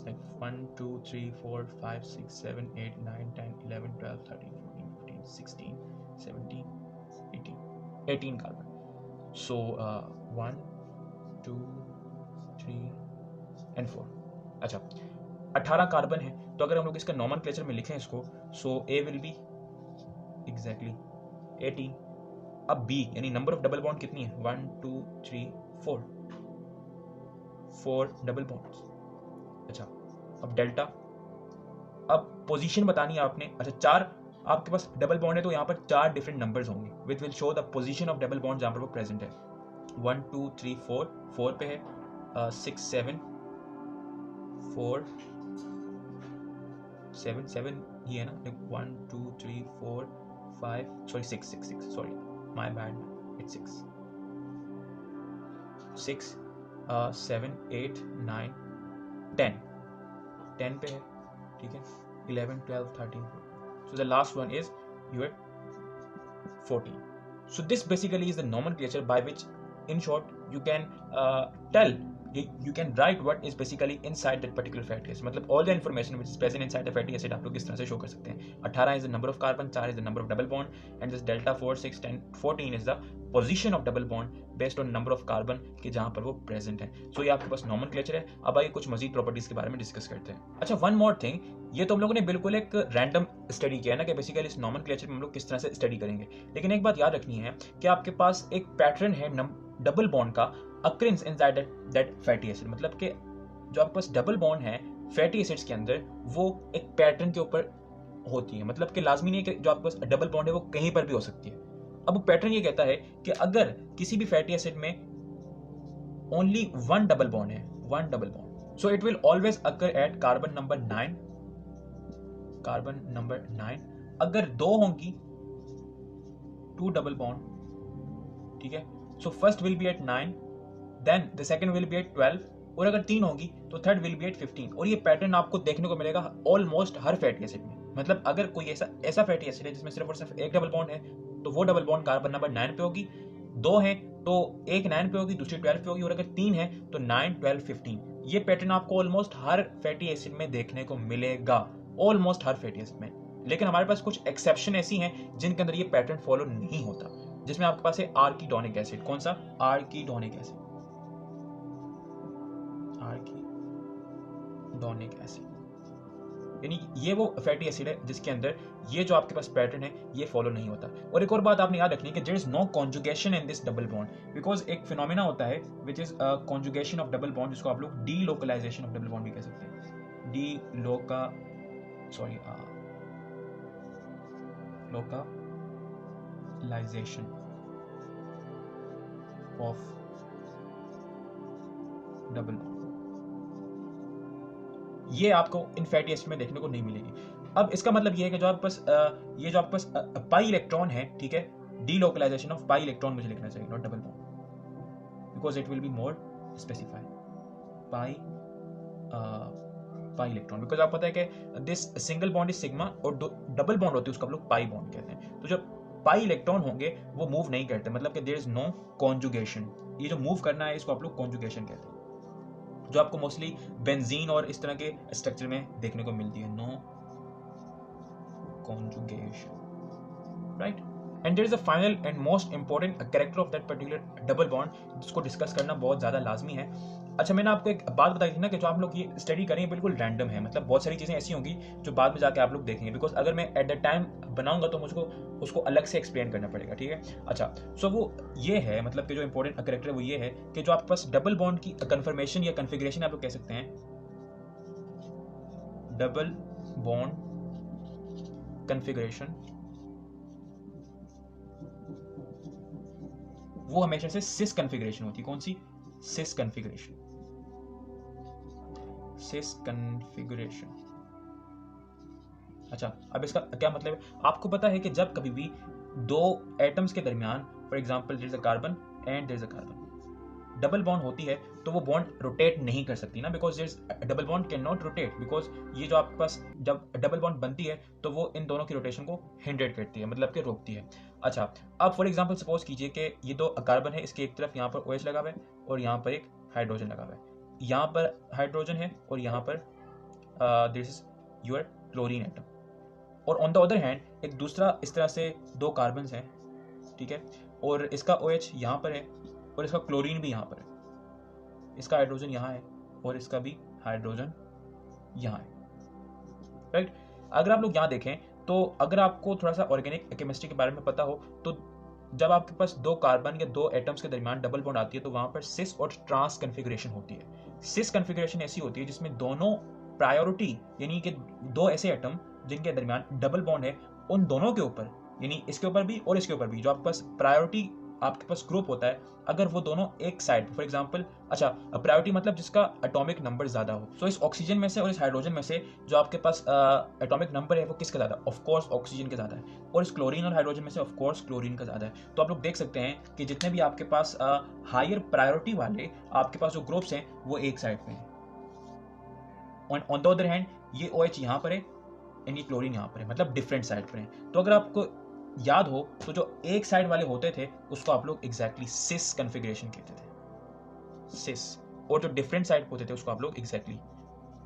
like 1 2 3 4 5 6 7 8 9 10 11 12 13 14 15 16 17 18 carbon. So 1 2 3 and 4। अच्छा, 18 कार्बन है, तो अगर हम लोग इसका नॉमेनक्लेचर में लिखें इसको, सो ए विल बी एग्जैक्टली 18। अब बी यानी नंबर ऑफ डबल बॉन्ड कितनी है, 1 2 3 4 डबल बॉन्ड्स। अच्छा, अब डेल्टा, अब पोजीशन बतानी है आपने। अच्छा, 4 आपके पास डबल बॉन्ड है तो यहाँ पर 4 डिफरेंट नंबर्स होंगे which will show the position of double bond जहाँ पर वो प्रेजेंट है। 1 2 3 4 पे है, 6 7 4 7 7 ही है ना, 1 2 3 4 5 sorry 6 sorry my bad, it's 6 7 8 9 10 पे है, ठीक है, 11 12 13 14। So the last one is your 14. So this basically is the nomenclature by which, in short, you can tell, you can write what is basically inside that particular fatty acid. मतलब all the information which is present inside the fatty acid आप लोग इस तरह से show कर सकते हैं। 18 is the number of carbon, 4 is the number of double bond, and this delta 4 6 10 14 is the position of double bond based on number of carbon कि जहाँ पर वो present है। So ये आपके पास nomenclature है। अब आइए कुछ मजीद प्रॉपर्टीज के बारे में डिस्कस करते हैं। अच्छा, वन मोर थिंग, ये तो हम लोगों ने बिल्कुल एक रैंडम स्टडी किया है ना कि बेसिकली इस नॉमेनक्लेचर में हम लोग किस तरह से स्टडी करेंगे, लेकिन एक बात याद रखनी है कि आपके पास एक पैटर्न है डबल बॉन्ड का occurrence inside that fatty acid. मतलब कि जो आपके पास डबल बॉन्ड है फैटी एसिड्स के अंदर वो एक पैटर्न के ऊपर होती है। मतलब कि लाजमी नहीं है कि जो आपके पास डबल बॉन्ड है वो कहीं पर भी हो सकती है। अब वो पैटर्न ये कहता है कि अगर किसी भी फैटी एसिड में ओनली वन डबल बॉन्ड है, one double bond, so it will always occur at carbon number 9, carbon number 9। अगर 2 होंगी 2 डबल बॉन्ड, ठीक है, so first will be at 9, then the second will be at 12, और अगर 3 होंगी तो थर्ड विल बी एट 15। और ये पैटर्न आपको देखने को मिलेगा ऑलमोस्ट हर फैटी एसिड में। मतलब अगर कोई ऐसा फैटी एसिड है जिसमें सिर्फ और सिर्फ एक डबल बॉन्ड है तो वो डबल बॉन्ड कार्बन नंबर 9 पे होगी, 2 है तो एक 9 पे होगी, दूसरी 12 पे होगी, और अगर 3 है तो 9 12 15। ये पैटर्न आपको ऑलमोस्ट हर फैटी एसिड में देखने को मिलेगा, ऑलमोस्ट हर फैटी एसिड में। लेकिन हमारे पास कुछ एक्सेप्शन ऐसी हैं जिनके अंदर ये पैटर्न फॉलो नहीं होता, जिसमें आपके पास है आर्किडोनिक एसिड। कौन सा? आर्किडोनिक एसिड, आर्किडोनिक एसिड यानी ये वो फैटी एसिड है जिसके अंदर ये जो आपके पास पैटर्न है ये फॉलो नहीं होता। और एक और बात आपने याद रखनी है कि there is no conjugation in this double bond, because एक फिनोमेना होता है which is conjugation of double bond, जिसको आप लोग डीलोकलाइजेशन ऑफ डबल बॉन्ड भी कह सकते हैं। लोकलाइजेशन ऑफ डबल बॉन्ड, ये आपको इन फैटी एसिड में देखने को नहीं मिलेगी। अब इसका मतलब ये है कि जो आपके पास ये जो आपके पास पाई इलेक्ट्रॉन है, ठीक है, डीलोकलाइजेशन ऑफ पाई इलेक्ट्रॉन मुझे लिखना चाहिए, not double bond, because it will be more specified. Pi electron, because आपको पता है कि this single bond is sigma और डबल बॉन्ड होती है उसको आप लोग पाई बॉन्ड कहते हैं। तो जब पाई इलेक्ट्रॉन होंगे वो मूव नहीं करते, मतलब कि देयर इज नो कॉन्जुगेशन। ये जो मूव करना है इसको आप लोग कॉन्जुगेशन कहते हैं, जो आपको मोस्टली बेंजीन और इस तरह के स्ट्रक्चर में देखने को मिलती है। No conjugation, right. And there is a final and most important character of that particular double bond, जिसको डिस्कस करना बहुत ज्यादा लाजमी है। अच्छा, मैंने आपको एक बात बताई थी ना कि जो आप लोग ये स्टडी करेंगे बिल्कुल रैंडम है, मतलब बहुत सारी चीजें ऐसी होंगी जो बाद में जाके आप लोग देखेंगे, बिकॉज अगर मैं एट द टाइम बनाऊंगा तो मुझको उसको अलग से एक्सप्लेन करना पड़ेगा, ठीक है। अच्छा, सो वो ये है, मतलब कि जो इंपॉर्टेंट कैरेक्टर है वो ये है कि जो आपके पास डबल बॉन्ड की कन्फर्मेशन या कन्फिग्रेशन आप लोग कह सकते हैं, डबल बॉन्ड कन्फिग्रेशन वो हमेशा से सिस कन्फिग्रेशन होती है। कौन सी? सिस कन्फिग्रेशन। सिस कन्फिग्रेशन। अच्छा, अब इसका क्या मतलब है? आपको पता है कि जब कभी भी दो एटम्स के दरमियान, for example there is a carbon and there is a carbon, double bond होती है तो वो बॉन्ड रोटेट नहीं कर सकती ना, because their double bond can not rotate, because ये जो आपके पास जब डबल बॉन्ड बनती है तो वो इन दोनों की रोटेशन को हिंडर करती है, मतलब कि रोकती है। अच्छा, अब फॉर एग्जांपल सपोज कीजिए कि ये दो कार्बन है, इसके एक तरफ यहाँ पर OH लगा हुआ है और यहाँ पर एक हाइड्रोजन लगा हुआ है, यहाँ पर हाइड्रोजन है और यहाँ पर this is your chlorine atom, और ऑन द अदर हैंड एक दूसरा इस तरह से दो कार्बन हैं, ठीक है, और इसका OH यहाँ पर है और इसका क्लोरीन भी यहाँ पर है, इसका हाइड्रोजन यहाँ है और इसका भी हाइड्रोजन यहाँ है, राइट। अगर आप लोग यहाँ देखें तो अगर आपको थोड़ा सा ऑर्गेनिक केमिस्ट्री के बारे में पता हो तो जब आपके पास दो कार्बन या दो एटम्स के दरमियान डबल बॉन्ड आती है तो वहां पर सिस और ट्रांस कन्फिग्रेशन होती है। सिस कन्फिग्रेशन ऐसी होती है जिसमें दोनों प्रायोरिटी, यानी कि दो ऐसे एटम जिनके दरमियान डबल बॉन्ड है, उन दोनों के ऊपर, यानी इसके ऊपर भी और इसके ऊपर भी, जो आपके पास प्रायोरिटी आपके पास ग्रुप होता है, अगर वो दोनों एक साइड, फॉर एग्जांपल, अच्छा प्रायोरिटी मतलब जिसका एटॉमिक नंबर ज्यादा हो, तो इस ऑक्सीजन में से और इस हाइड्रोजन में से जो आपके पास एटॉमिक नंबर है वो किसका ज्यादा? ऑफ कोर्स ऑक्सीजन का ज्यादा है, और इस क्लोरीन और हाइड्रोजन में से ऑफ कोर्स क्लोरीन का ज्यादा है। तो आप लोग देख सकते हैं कि जितने भी आपके पास हायर प्रायोरिटी वाले आपके पास जो ग्रुप्स हैं वो एक साइड पे हैं, ऑन द अदर हैंड ये OH यहाँ पर है एंड ये क्लोरीन यहाँ पर है, मतलब डिफरेंट साइड पर है। तो अगर आपको याद हो तो जो एक साइड वाले होते थे उसको आप लोग एग्जैक्टली सिस कन्फिग्रेशन कहते थे, सिस, और जो डिफरेंट साइड होते थे उसको आप लोग एग्जैक्टली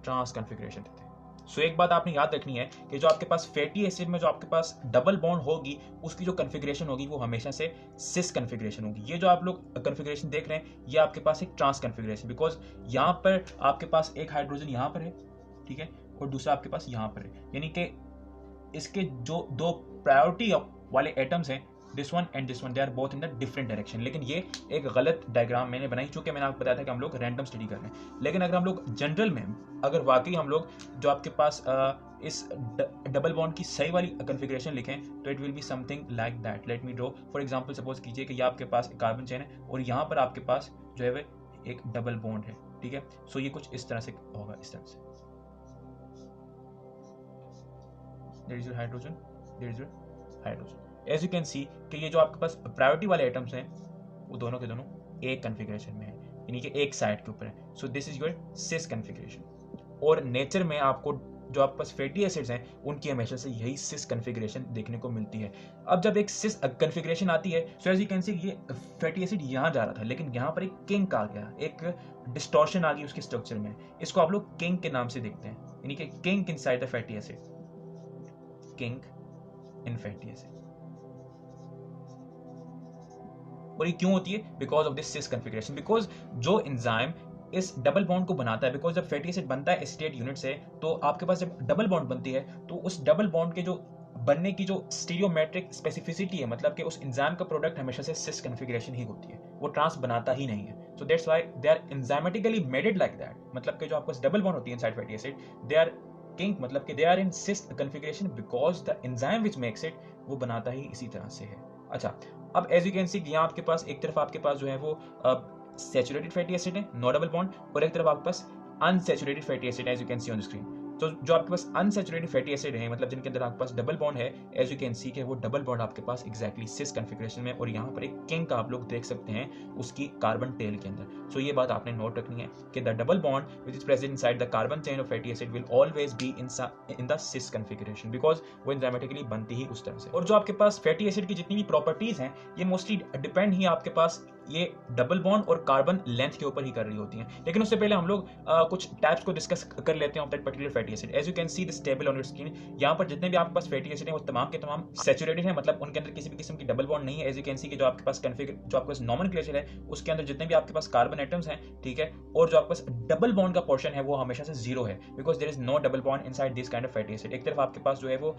ट्रांस कन्फिग्रेशन कहते थे। सो एक बात आपने याद रखनी है कि जो आपके पास फैटी एसिड में जो आपके पास डबल बॉन्ड होगी उसकी जो कन्फिग्रेशन होगी वो हमेशा से सिस कन्फिग्रेशन होगी। ये जो आप लोग कन्फिग्रेशन देख रहे हैं ये आपके पास एक ट्रांस कन्फिग्रेशन, बिकॉज यहाँ पर आपके पास एक हाइड्रोजन यहाँ पर है, ठीक है, और दूसरा आपके पास यहाँ पर है, यानी कि इसके जो दो प्रायोरिटी वाले एटम्स हैं, this one and this one, they are both in the different direction. लेकिन ये एक गलत डायग्राम मैंने बनाई, चूंकि मैंने आपको बताया था कि हम लोग रैंडम स्टडी कर रहे हैं, लेकिन अगर हम लोग जनरल में, अगर वाकई हम लोग जो आपके पास इस डबल बॉन्ड की सही वाली कन्फिग्रेशन लिखें तो it will be something like that. Late me draw, for example suppose कीजिए कि ये आपके पास एक कार्बन चेन है और यहाँ पर आपके पास जो है वह एक डबल बॉन्ड है, ठीक है। सो ये कुछ इस तरह से होगा, इस तरह से, there is your hydrogen, there is your hydrogen. As you can see कि ये जो आपके पास प्रायोरिटी वाले एटम्स हैं वो दोनों के दोनों एक कन्फिग्रेशन में है, यानी कि एक साइड के ऊपर है। So this is your cis configuration. और नेचर में आपको जो आपके पास फैटी एसिड्स हैं उनकी हमेशा से यही सिस कन्फिग्रेशन देखने को मिलती है। अब जब एक सिस कन्फिग्रेशन आती है, so as you can see ये फैटी एसिड यहाँ जा रहा था लेकिन यहाँ पर एक किंक आ गया, एक डिस्टॉर्शन आ गई उसके स्ट्रक्चर में, इसको आप लोग किंक के नाम से देखते हैं, यानी कि kink inside the fatty acid, kink in fatty acid. और ये क्यों होती है? Because of this cis configuration, because जो एंजाइम इस डबल बॉन्ड को बनाता है, बिकॉज जब फैटी एसिड बनता है एसिटेट यूनिट से, तो आपके पास जब डबल बॉन्ड बनती है तो उस डबल बॉन्ड के जो बनने की जो स्टीरियोमेट्रिक स्पेसिफिसिटी है, मतलब कि उस एंजाइम का प्रोडक्ट हमेशा से सिस कन्फिग्रेशन ही होती है, वो ट्रांस बनाता ही नहीं है। So that's why they are enzymatically maded like that, मतलब कि जो आपके डबल बॉन्ड होती है inside fatty acid, they are kink, मतलब कि they are in cis configuration because the enzyme which makes it, वो बनाता ही इसी तरह से है। अच्छा, अब एज यू कैन सी यहाँ आपके पास एक तरफ आपके पास जो है वो सैचुरेटेड फैटी एसिड है, नो डबल बॉन्ड, और एक तरफ आपके पास unsaturated fatty acid as you can see on the screen. तो जो आपके पास अनसैचुरेटेड फैटी एसिड है, मतलब जिनके अंदर आपके पास डबल बॉन्ड है, एज यू कैन सी कि वो डबल बॉन्ड आपके पास एग्जैक्टली सिस कन्फिग्रेशन में, और यहाँ पर एक किंक आप लोग देख सकते हैं उसकी कार्बन टेल के अंदर। सो ये बात आपने नोट रखनी है कि the double bond which is present inside the carbon chain of fatty acid will always be in the cis configuration, because वो एंजाइमेटिकली बनती ही उस तरह से। और जो आपके पास फैटी एसिड की जितनी भी प्रॉपर्टीज हैं ये मोस्टली डिपेंड ही आपके पास ये डबल बॉन्ड और कार्बन लेंथ के ऊपर ही कर रही होती हैं। लेकिन उससे पहले हम लोग कुछ टाइप्स को डिस्कस कर लेते हैं of that particular fatty acid. As you can see this table on your screen, यहाँ पर जितने भी आपके पास फैटी एसिड हैं वो तमाम के तमाम सैचुरेटेड हैं, मतलब उनके अंदर किसी भी किस्म की डबल बॉन्ड नहीं है। एज यू कैन सी कि जो आपके पास जो आपके पास नॉमेनक्लेचर है उसके अंदर जितने भी आपके पास कार्बन एटम्स हैं, ठीक है, और जो आपके पास डबल बॉन्ड का पोर्शन है वो हमेशा से जीरो है, because there is no double bond inside this kind of fatty acid. एक तरफ आपके पास जो है वो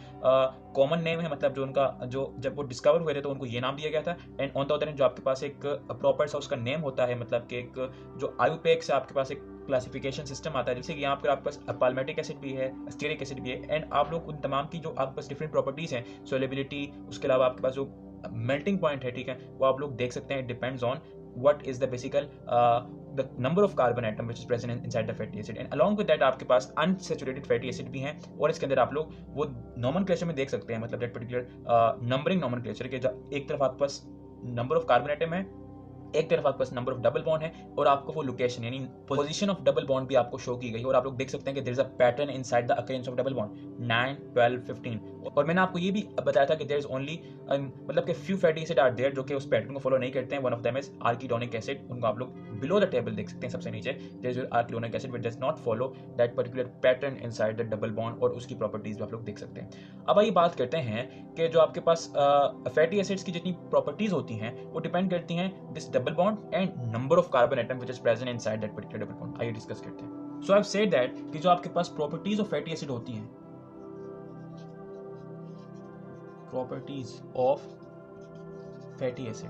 कॉमन नेम है, मतलब जो उनका जो जब वो डिस्कवर हुए थे तो उनको ये नाम दिया गया था, and on the other hand जो आपके पास एक प्रॉपर सा उसका नेम होता है, मतलब कि एक जो आयुपेक से आपके पास एक क्लासिफिकेशन सिस्टम आता है, जैसे कि यहाँ पर आपके पास पाल्मेटिक एसिड भी है, स्टीरिक एसिड भी है, एंड आप लोग उन तमाम की जो आपके पास डिफरेंट प्रॉपर्टीज हैं, सोलेबिलिटी, उसके अलावा आपके पास जो मेल्टिंग पॉइंट है, ठीक है, वो आप लोग देख सकते हैं, depends on what is the basically the number of carbon atom which is present inside the fatty acid, and along with that आपके पास unsaturated fatty acid भी हैं, और इसके अंदर आप लोग वो nomenclature में देख सकते हैं, मतलब that particular numbering nomenclature के एक तरफ आपके पास नंबर ऑफ कार्बन एटम है, एक तरफ आपके पास नंबर ऑफ डबल बॉन्ड है, और आपको वो लोकेशन यानी पोजीशन ऑफ डबल बॉन्ड भी आपको शो की गई, और आप लोग देख सकते हैं कि there is a pattern inside the occurrence of double bond 9, 12, 15, और मैंने आपको ये भी बताया था कि देयर इज ओनली मतलब कि few fatty acid are there जो कि उस पैटर्न को फॉलो नहीं करते हैं। One of them is arachidonic acid, उनको आप लोग बिलो द टेबल देख सकते हैं, सबसे नीचे there is arachidonic acid which does not follow that particular pattern inside the double bond, और उसकी प्रॉपर्टीज भी आप लोग देख सकते हैं। अब आइए बात करते हैं कि जो आपके पास फैटी एसिड्स की जितनी प्रॉपर्टीज होती हैं वो डिपेंड करती हैं this double bond and number of carbon atom which is present inside that particular double bond. आइए डिस्कस करते हैं। सो आई हैव सेड दैट कि जो आपके पास प्रॉपर्टीज ऑफ फैटी एसिड होती हैं, properties of fatty acid,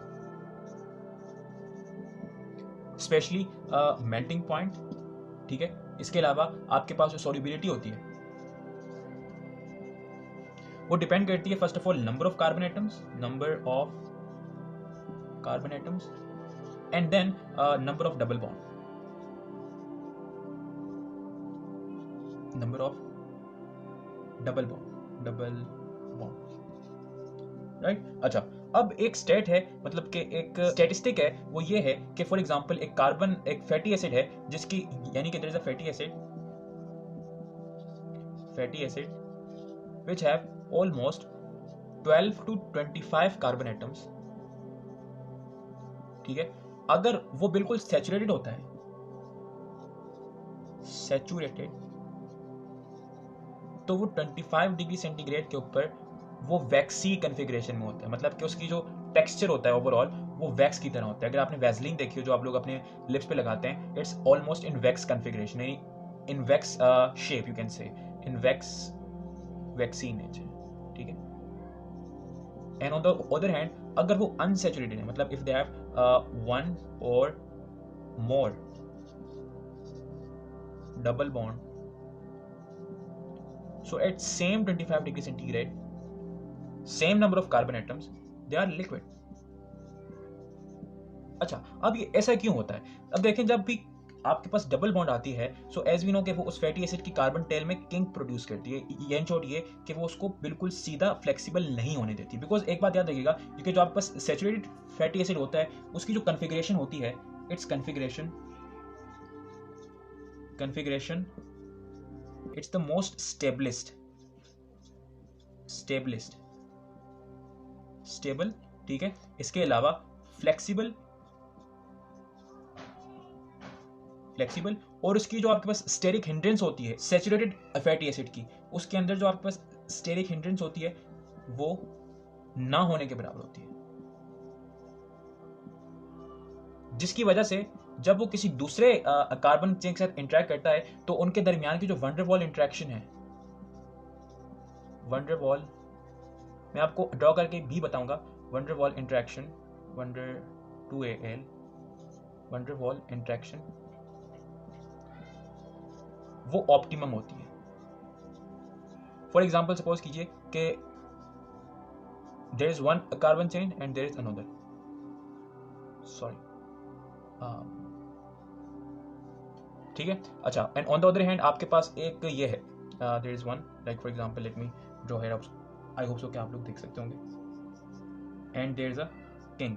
specially melting point, ठीक है, इसके अलावा आपके पास जो सॉल्युबिलिटी होती है वो डिपेंड करती है first of all number of carbon atoms, number of carbon atoms, and then number of double bond, number of double bond, right. अच्छा, अब एक स्टेट है, मतलब कि एक स्टैटिस्टिक है, वो ये है कि फॉर एग्जांपल एक फैटी एसिड है जिसकी यानी कि there is a fatty acid which have almost 12 to 25 carbon atoms, ठीक है, अगर वो बिल्कुल सैचुरेटेड होता है, सैचुरेटेड, तो वो 25 डिग्री सेंटीग्रेड के ऊपर वो वैक्सी कन्फिग्रेशन में होता है, मतलब कि उसकी जो टेक्सचर होता है ओवरऑल वो वैक्स की तरह होता है। अगर आपने वैसलीन देखी हो जो आप लोग अपने लिप्स पे लगाते हैं, it's almost in wax configuration, यानी in wax shape, you can say in waxy nature, ठीक है। And on the other hand अगर वो अनसैचुरेटेड है, मतलब if they have one or more double bond, so at same 25 degree centigrade, same number of carbon atoms, they are liquid। अच्छा, अब ये ऐसा क्यों होता है? अब देखें, जब भी आपके पास डबल बॉन्ड आती है, सो एज वी नो कि वो उस फैटी एसिड की कार्बन टेल में किंक प्रोड्यूस करती है, इन शॉर्ट ये कि वो उसको बिल्कुल सीधा फ्लेक्सिबल नहीं होने देती, बिकॉज एक बात याद रखिएगा, क्योंकि जो आपके पास सैचुरेटेड फैटी एसिड होता है उसकी जो कन्फिग्रेशन होती है, it's configuration it's the most stable, ठीक है। इसके अलावा फ्लेक्सिबल, और उसकी जो आपके पास स्टेरिक हिंड्रेंस होती है सैचुरेटेड फैटी एसिड की, उसके अंदर जो आपके पास स्टेरिक हिंड्रेंस होती है वो ना होने के बराबर होती है, जिसकी वजह से जब वो किसी दूसरे कार्बन चेन के साथ इंटरेक्ट करता है तो उनके दरमियान की जो वंडरवॉल इंटरेक्शन है, वंडरवॉल मैं आपको ड्रॉ करके भी बताऊंगा, वंडरवॉल इंटरेक्शन, वंडरवॉल इंटरेक्शन वो ऑप्टिमम होती है। फॉर एग्जांपल सपोज कीजिए कि there is one carbon chain and there is another, ठीक है। अच्छा, and on the other hand आपके पास एक ये है, there is one, like for example let me draw here, I hope so कि आप लोग देख सकते होंगे, and there is a kink,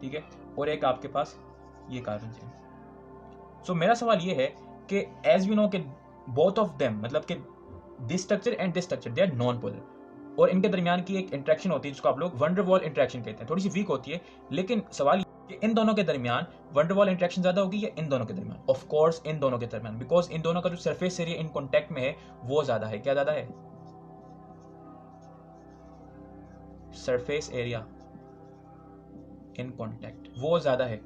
ठीक है, और एक आपके पास ये कार्बन चेन। सो मेरा सवाल ये है कि एज वी नो कि बोथ ऑफ देम, मतलब कि this structure and this structure they are non polar, और इनके दरमियान की एक इंटरेक्शन होती है जिसको आप लोग वंडरवॉल इंटरेक्शन कहते हैं, थोड़ी सी वीक होती है, लेकिन सवाल कि इन दोनों के दरमियान वंडरवॉल इंटरेक्शन ज्यादा होगी या इन दोनों के दरमियान? ऑफ कोर्स इन दोनों के दरमियान, बिकॉज इन दोनों का जो सरफेस एरिया इन कांटेक्ट में है वो ज्यादा है। क्या ज्यादा है? सरफेस एरिया इन कांटेक्ट वो ज्यादा है,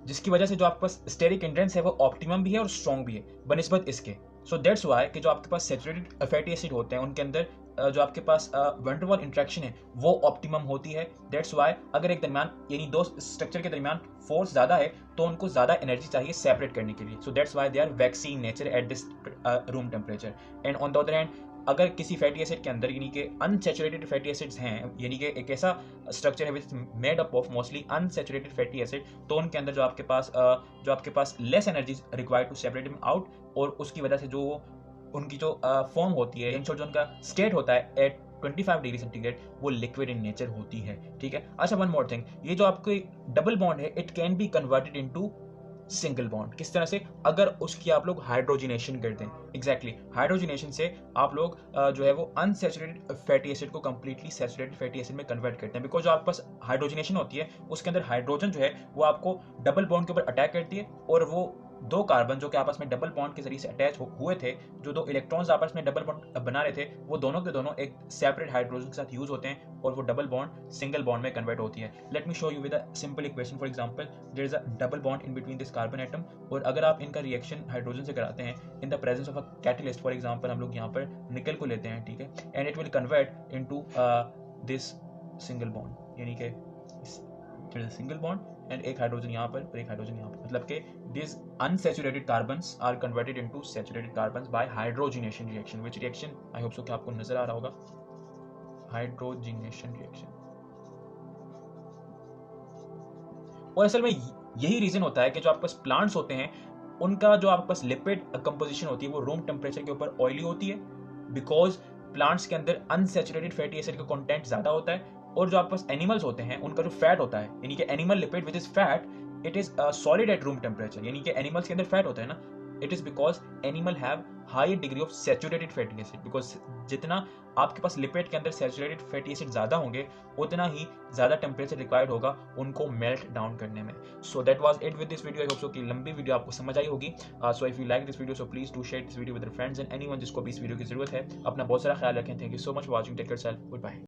जिसकी वजह से जो आपके पास स्टेरिक हिंड्रेंस है वो ऑप्टिमम भी है और स्ट्रॉन्ग भी है बनिस्बत इसके। सो दैट्स व्हाई कि जो आपके पास सैचुरेटेड फैटी एसिड होते हैं उनके अंदर जो आपके पास वंडरवॉल इंटरेक्शन है वो ऑप्टिमम होती है। दैट्स व्हाई अगर एक दरमियान यानी दो स्ट्रक्चर के दरमियान फोर्स ज्यादा है तो उनको ज्यादा एनर्जी चाहिए सेपरेट करने के लिए। So that's why they are waxy in nature at this room temperature. And on the other hand अगर किसी फैटी एसिड के अंदर यानी कि अनसैचुरेटेड फैटी एसिड्स हैं, यानी कि एक ऐसा स्ट्रक्चर है which made up of mostly unsaturated fatty acid, तो उनके अंदर जो आपके पास less energy required to separate him out, और उसकी वजह से जो उनकी जो फॉर्म होती है, इन शॉर्ट जो उनका स्टेट होता है एट 25 डिग्री सेंटीग्रेड, वो लिक्विड इन नेचर होती है, ठीक है। अच्छा, वन मोर थिंग, ये जो आपकी डबल बॉन्ड है it can be converted into single bond. किस तरह से? अगर उसकी आप लोग हाइड्रोजिनेशन कर दें। एग्जैक्टली, हाइड्रोजिनेशन से आप लोग जो है वो अनसैचुरेटेड फैटी एसिड को कंप्लीटली सैचुरेटेड फैटी एसिड में कन्वर्ट करते हैं, बिकॉज जो आपके पास हाइड्रोजिनेशन होती है उसके अंदर हाइड्रोजन जो है वो आपको डबल बॉन्ड के ऊपर अटैक करती है, और वो दो कार्बन जो कि आपस में डबल बॉन्ड के जरिए से अटैच हुए थे, जो दो इलेक्ट्रॉन्स आपस में डबल बॉन्ड बना रहे थे, वो दोनों के दोनों एक सेपरेट हाइड्रोजन के साथ यूज होते हैं, और वो डबल बॉन्ड सिंगल बॉन्ड में कन्वर्ट होती है। Let me show you with a simple equation. For example, there is a double bond in between this carbon atom, और अगर आप इनका रिएक्शन हाइड्रोजन से कराते हैं in the presence of a catalyst, for example हम लोग यहाँ पर निकल को लेते हैं, ठीक है, and it will convert into this single bond, यानी कि सिंगल बॉन्ड एंड एक हाइड्रोजन यहाँ पर और एक हाइड्रोजन यहाँ पर, मतलब कि these unsaturated carbons are converted into saturated carbons by hydrogenation reaction, which reaction I hope so कि आपको नजर आ रहा होगा, hydrogenation reaction। और असल में यही रीजन होता है कि जो आपके पास प्लांट्स होते हैं उनका जो आपके पास लिपिड कंपोजिशन होती है वो रूम टेम्परेचर के ऊपर ऑयली होती है, बिकॉज प्लांट्स के अंदर अनसैचुरेटेड फैटी एसिड का कंटेंट ज्यादा होता है, और जो आपके पास एनिमल्स होते हैं उनका जो फैट होता है, यानी कि animal lipid which is fat, it is solid at room temperature, यानी कि एनिमल्स के अंदर फैट होता है ना, it is because animal have high degree of saturated fatty acid, because जितना आपके पास लिपिड के अंदर सैचुरेटेड फैटी एसिड ज्यादा होंगे उतना ही ज्यादा टेम्परेचर रिक्वायर्ड होगा उनको मेल्ट डाउन करने में। So that was it with this video. I hope so कि लंबी वीडियो आपको समझ आई होगी। So if you like this video so please do share this video with your friends and anyone जिसको भी इस वीडियो की जरूरत है। अपना बहुत सारा ख्याल रखें। Thank you so much for watching. Take care self, good bye.